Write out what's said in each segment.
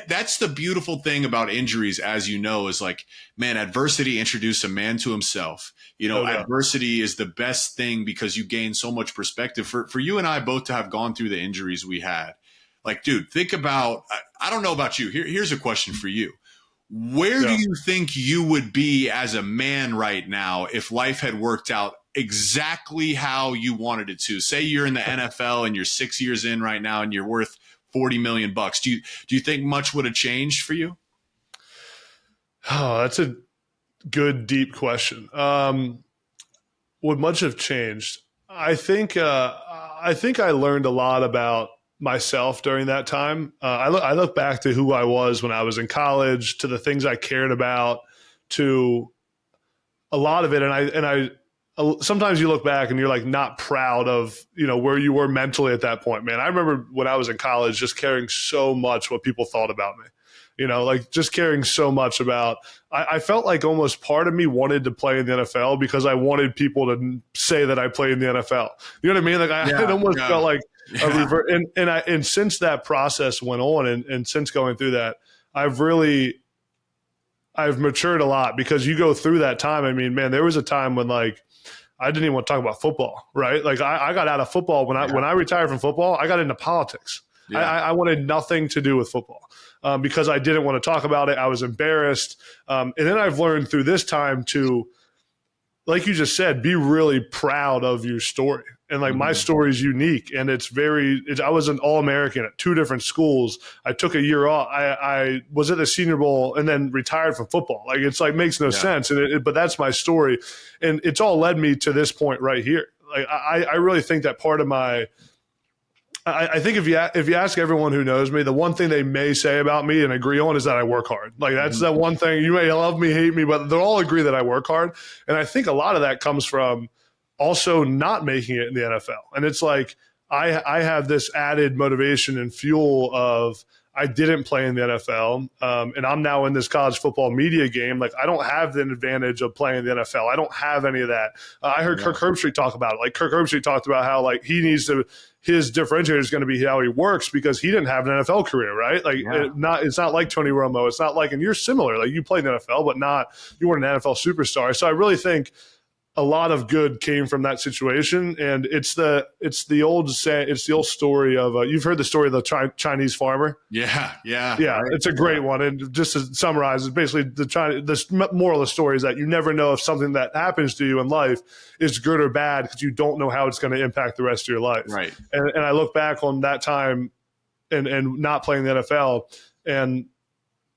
That's the beautiful thing about injuries, as you know, is like, man, adversity introduced a man to himself. No doubt. Adversity is the best thing because you gain so much perspective. For you and I both to have gone through the injuries we had. Like, dude, think about, I don't know about you. Here's a question for you. Where do Yeah. you think you would be as a man right now if life had worked out exactly how you wanted it to? Say you're in the NFL and you're 6 years in right now and you're worth 40 million bucks. Do you think much would have changed for you? Oh, that's a good, deep question. Would much have changed? I think I learned a lot about myself during that time. I look back to who I was when I was in college, to the things I cared about, to a lot of it. And I sometimes you look back and you're like not proud of, where you were mentally at that point, man. I remember when I was in college just caring so much what people thought about me. Like just caring so much about, I felt like almost part of me wanted to play in the NFL because I wanted people to say that I played in the NFL. You know what I mean? Like it almost felt like a revert. And since that process went on and since going through that, I've matured a lot because you go through that time. I mean, man, there was a time when like, I didn't even want to talk about football, right? Like I got out of football when I retired from football, I got into politics. Yeah. I wanted nothing to do with football. Because I didn't want to talk about it. I was embarrassed. And then I've learned through this time to, like you just said, be really proud of your story. And like my story is unique and I was an All-American at 2 different schools. I took a year off. I was at the Senior Bowl and then retired from football. Like it's like makes no sense. But that's my story. And it's all led me to this point right here. Like I really think that part of I think if you ask everyone who knows me, the one thing they may say about me and agree on is that I work hard. Like that's the one thing. You may love me, hate me, but they'll all agree that I work hard. And I think a lot of that comes from also not making it in the NFL. And it's like I have this added motivation and fuel of I didn't play in the NFL, and I'm now in this college football media game. Like I don't have the advantage of playing in the NFL. I don't have any of that. I heard Kirk Herbstreit talk about it. Like Kirk Herbstreit talked about how like he needs to. His differentiator is going to be how he works because he didn't have an NFL career, right? Like it's not like Tony Romo. It's not like, and you're similar. Like you played in the NFL, but you weren't an NFL superstar. So I really think a lot of good came from that situation, and it's the old story of you've heard the story of the Chinese farmer. Yeah. It's a great one, and just to summarize, it's basically the moral of the story is that you never know if something that happens to you in life is good or bad because you don't know how it's going to impact the rest of your life. Right. And I look back on that time and not playing the NFL, and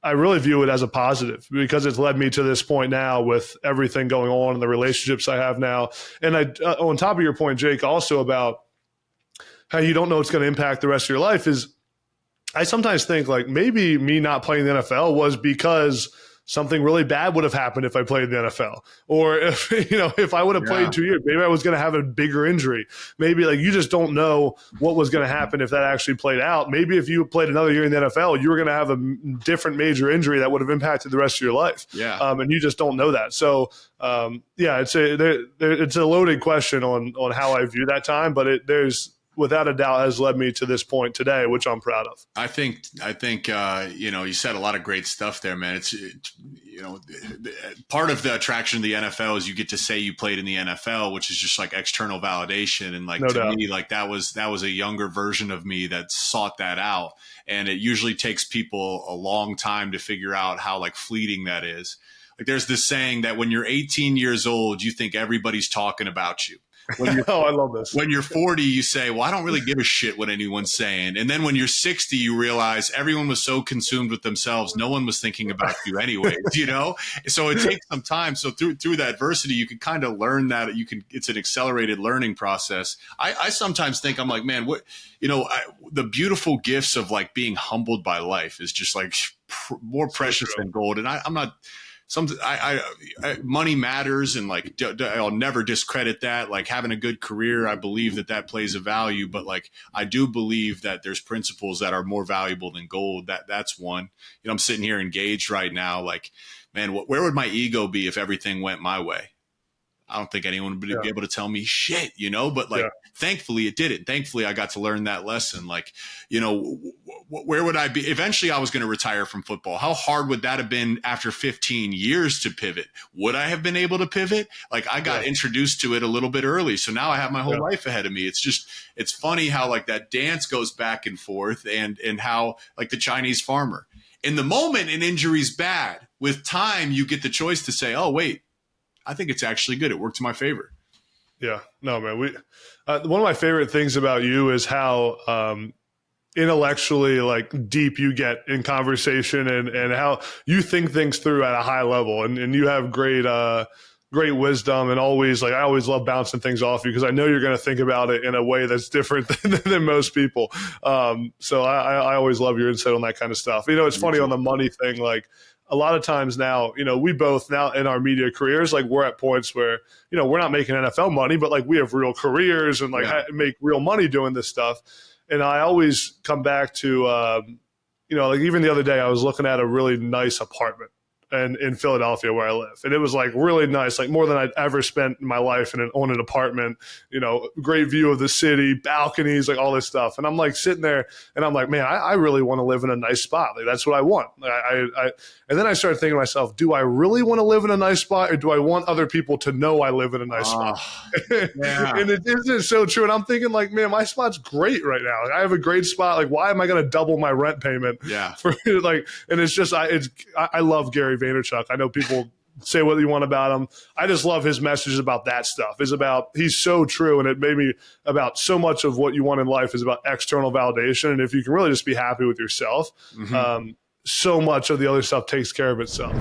I really view it as a positive because it's led me to this point now with everything going on and the relationships I have now. And on top of your point, Jake, also about how you don't know it's going to impact the rest of your life is I sometimes think like maybe me not playing the NFL was because something really bad would have happened if I played in the NFL, or if I would have played 2 years, maybe I was going to have a bigger injury. Maybe like you just don't know what was going to happen if that actually played out. Maybe if you played another year in the NFL, you were going to have a different major injury that would have impacted the rest of your life. Yeah. And you just don't know that. So it's a loaded question on how I view that time, but there's without a doubt has led me to this point today, which I'm proud of. I think you said a lot of great stuff there, man. It's part of the attraction of the NFL is you get to say you played in the NFL, which is just like external validation. And like me, like that was a younger version of me that sought that out. And it usually takes people a long time to figure out how like fleeting that is. Like there's this saying that when you're 18 years old, you think everybody's talking about you. I love this. When you're 40, you say, well, I don't really give a shit what anyone's saying. And then when you're 60, you realize everyone was so consumed with themselves. No one was thinking about you anyways, So it takes some time. So through that adversity, you can kind of learn that it's an accelerated learning process. I sometimes think I'm like, man, the beautiful gifts of like being humbled by life is just like more precious than gold. And I'm not, money matters, and like I'll never discredit that. Like having a good career, I believe that plays a value. But like I do believe that there's principles that are more valuable than gold. That's one. I'm sitting here engaged right now. Like, man, where would my ego be if everything went my way? I don't think anyone would Yeah. be able to tell me shit, you know, but like, Yeah. thankfully it didn't. Thankfully I got to learn that lesson. Like, you know, where would I be? Eventually I was going to retire from football. How hard would that have been after 15 years to pivot? Would I have been able to pivot? Like, I got introduced to it a little bit early. So now I have my whole life ahead of me. It's just, it's funny how like that dance goes back and forth, and how like the Chinese farmer, in the moment an injury's bad. With time, you get the choice to say, oh, wait, I think it's actually good. It worked to my favor. Yeah, no, man. One of my favorite things about you is how intellectually like deep you get in conversation, and how you think things through at a high level, and you have great wisdom, and always like I always love bouncing things off you because I know you're going to think about it in a way that's different than most people. So I always love your insight on that kind of stuff. You know, it's funny on the money thing, like. A lot of times now, you know, we both now in our media careers, like we're at points where, you know, we're not making NFL money, but like we have real careers and like make real money doing this stuff. And I always come back to, you know, like even the other day I was looking at a really nice apartment in Philadelphia where I live. And it was like really nice, like more than I'd ever spent in my life on an apartment, you know, great view of the city, balconies, like all this stuff. And I'm like sitting there and I'm like, man, I really want to live in a nice spot. Like that's what I want. And then I started thinking to myself, do I really want to live in a nice spot, or do I want other people to know I live in a nice spot? Yeah. And it isn't so true. And I'm thinking like, man, my spot's great right now. Like, I have a great spot. Like, why am I going to double my rent payment? Yeah. For like, and it's just, I love Gary Vaynerchuk. I know people say what you want about him. I just love his messages about that stuff. He's so true. And it made me about so much of what you want in life is about external validation. And if you can really just be happy with yourself, so much of the other stuff takes care of itself.